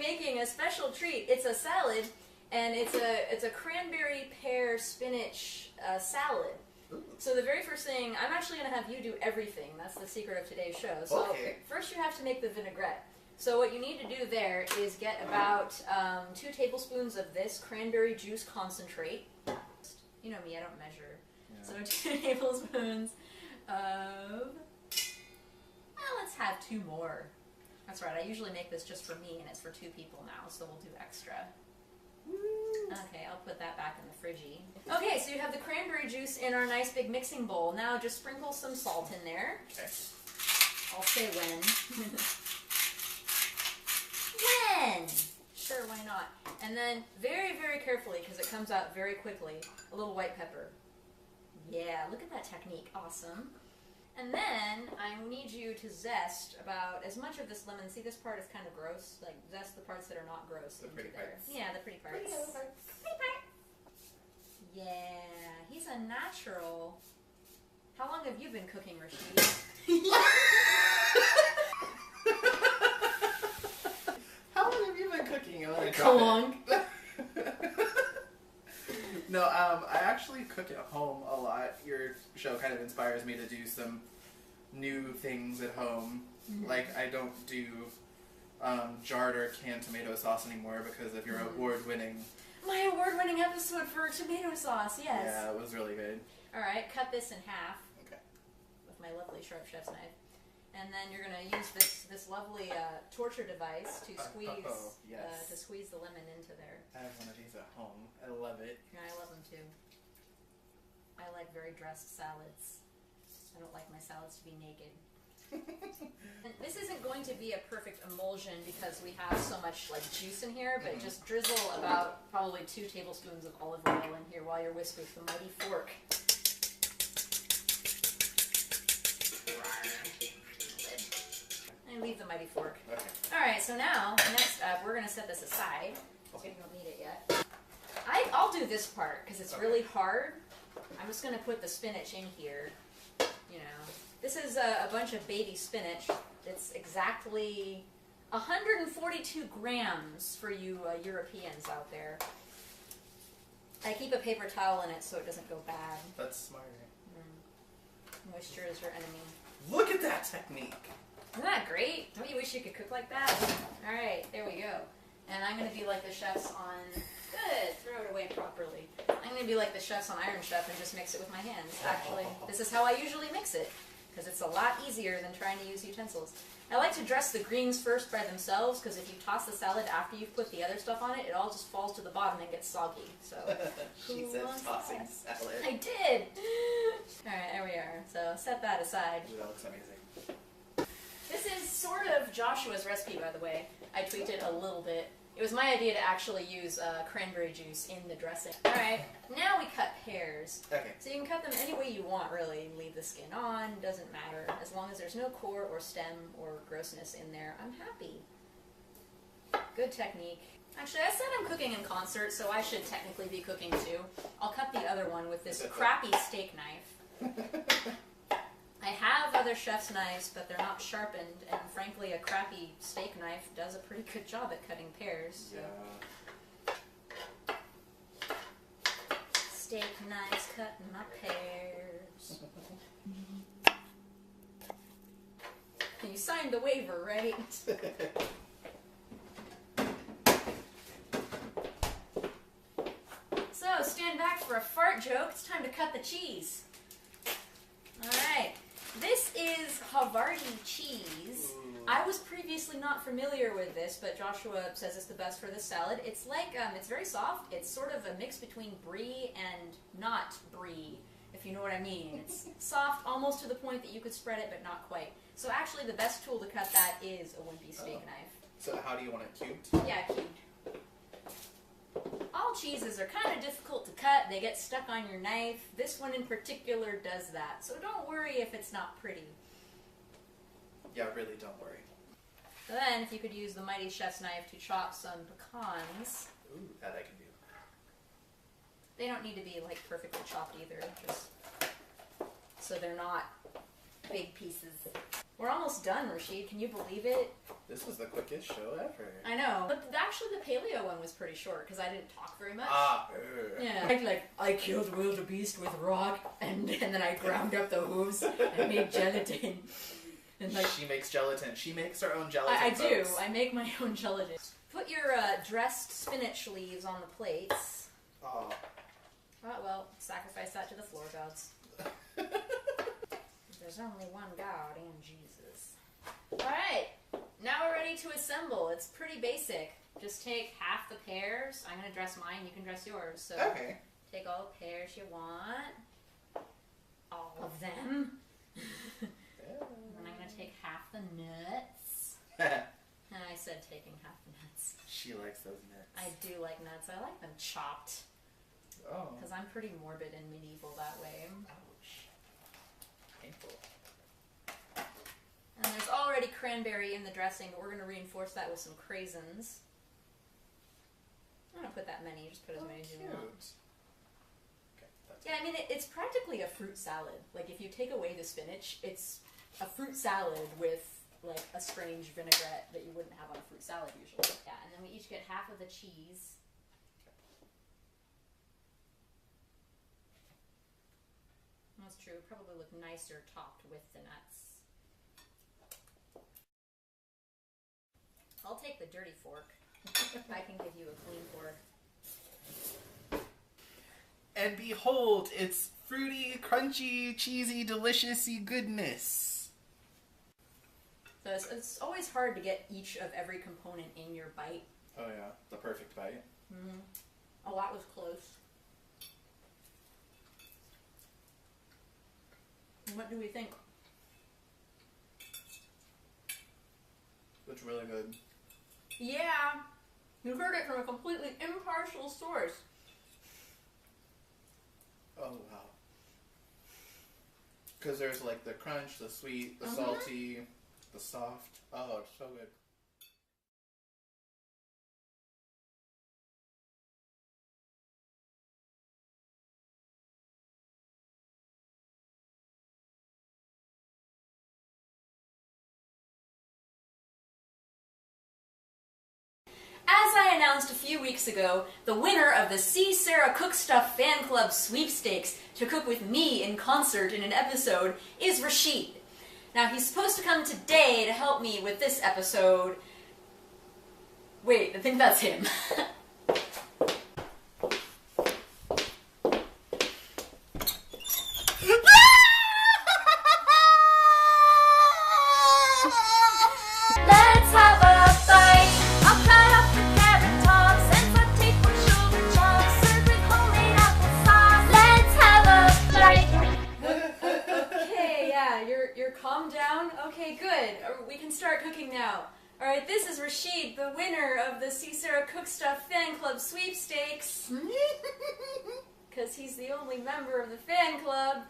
making a special treat. It's a salad, and it's a cranberry pear spinach salad. Ooh. So the very first thing, I'm actually going to have you do everything. That's the secret of today's show. So first you have to make the vinaigrette. So what you need to do there is get about 2 tablespoons of this cranberry juice concentrate. You know me, I don't measure. Yeah. So 2 tablespoons of... Well, let's have 2 more. That's right, I usually make this just for me, and it's for 2 people now, so we'll do extra. Okay, I'll put that back in the friggy. Okay, so you have the cranberry juice in our nice big mixing bowl. Now just sprinkle some salt in there. Okay. I'll say when. When? Sure, why not? And then very, very carefully, because it comes out very quickly, a little white pepper. Yeah, look at that technique. Awesome. And then I need you to zest about as much of this lemon. See, this part is kind of gross. Like, zest the parts that are not gross. The pretty parts. Yeah, the pretty parts. Pretty part. Yeah, he's a natural. How long have you been cooking, Rachid? How long have you been cooking? How long? No, I actually cook at home a lot. Your show kind of inspires me to do some new things at home. Mm-hmm. Like, I don't do jarred or canned tomato sauce anymore because of your award-winning... My award-winning episode for tomato sauce, yes. Yeah, it was really good. Alright, cut this in half. Okay. With my lovely sharp chef's knife. And then you're going to use this lovely torture device to squeeze the lemon into there. I have one of these at home. I love it. Yeah, I love them too. I like very dressed salads. I don't like my salads to be naked. And this isn't going to be a perfect emulsion because we have so much like juice in here, but just drizzle about probably 2 tablespoons of olive oil in here while you're whisking with the mighty fork. And leave the mighty fork. Okay. Alright, so now, next up, we're going to set this aside. Okay. You don't need it yet. I'll do this part, because it's really hard. I'm just going to put the spinach in here. You know, this is a bunch of baby spinach. It's exactly 142 grams for you Europeans out there. I keep a paper towel in it so it doesn't go bad. That's smart. Moisture is your enemy. Look at that technique! Isn't that great? Don't you wish you could cook like that? Alright, there we go. And I'm going to be like the chefs on... Good! Throw it away properly. I'm going to be like the chefs on Iron Chef and just mix it with my hands. Actually, this is how I usually mix it, because it's a lot easier than trying to use utensils. I like to dress the greens first by themselves, because if you toss the salad after you've put the other stuff on it, it all just falls to the bottom and gets soggy. So, She said tossing salad. I did! Alright, there we are. So, set that aside. Ooh, that looks amazing. This is sort of Joshua's recipe, by the way. I tweaked it a little bit. It was my idea to actually use cranberry juice in the dressing. Alright, now we cut pears. Okay. So you can cut them any way you want, really. Leave the skin on, doesn't matter. As long as there's no core or stem or grossness in there, I'm happy. Good technique. Actually, I said I'm cooking in concert, so I should technically be cooking too. I'll cut the other one with this crappy steak knife. I have other chef's knives, but they're not sharpened, and frankly, a crappy steak knife does a pretty good job at cutting pears. So. Yeah. Steak knives cutting my pears. You signed the waiver, right? So, stand back for a fart joke. It's time to cut the cheese. Alright. This is havarti cheese. I was previously not familiar with this, but Joshua says it's the best for this salad. It's like, it's very soft. It's sort of a mix between brie and not brie, if you know what I mean. It's soft almost to the point that you could spread it, but not quite. So actually the best tool to cut that is a wimpy steak knife. So how do you want it cubed? Yeah, cubed. All cheeses are kind of difficult to cut. They get stuck on your knife. This one in particular does that. So don't worry if it's not pretty. Yeah, really don't worry. So then, if you could use the mighty chef's knife to chop some pecans. Ooh, that I can do. They don't need to be like perfectly chopped either, just so they're not big pieces. We're almost done, Rachid. Can you believe it? This was the quickest show ever. I know. But actually the paleo one was pretty short because I didn't talk very much. Yeah. I killed wildebeest with rock and then I ground up the hooves and made gelatin. And she makes gelatin. She makes her own gelatin. I do. I make my own gelatin. Put your dressed spinach leaves on the plates. Oh. Oh, well, sacrifice that to the floor gods. There's only one God and Jesus. Alright, now we're ready to assemble. It's pretty basic. Just take half the pears. I'm going to dress mine, you can dress yours. So okay. Take all the pears you want. All of them. And then I'm going to take half the nuts. And I said taking half the nuts. She likes those nuts. I do like nuts. I like them chopped. Oh. Because I'm pretty morbid and medieval that way. Ouch. Painful. And there's already cranberry in the dressing, but we're going to reinforce that with some craisins. I don't put that many, just put as many as you want. Okay, that's Yeah, I mean, it's practically a fruit salad. Like, if you take away the spinach, it's a fruit salad with, like, a strange vinaigrette that you wouldn't have on a fruit salad usually. Yeah, and then we each get half of the cheese. That's true. Probably look nicer topped with the nuts. I'll take the dirty fork. I can give you a clean fork. And behold, it's fruity, crunchy, cheesy, delicious-y goodness. So it's always hard to get each of every component in your bite. Oh yeah, the perfect bite. Mm-hmm. Oh, that was close. What do we think? It's really good. Yeah, you heard it from a completely impartial source. Oh wow. Because there's like the crunch, the sweet, the salty, the soft. Oh, it's so good. As I announced a few weeks ago, the winner of the See Sarah Cook Stuff Fan Club sweepstakes to cook with me in concert in an episode is Rachid. Now, he's supposed to come today to help me with this episode. Wait, I think that's him. Calm down? Okay, good. We can start cooking now. Alright, this is Rachid, the winner of the See Sarah Cook Stuff Fan Club sweepstakes. Because he's the only member of the fan club.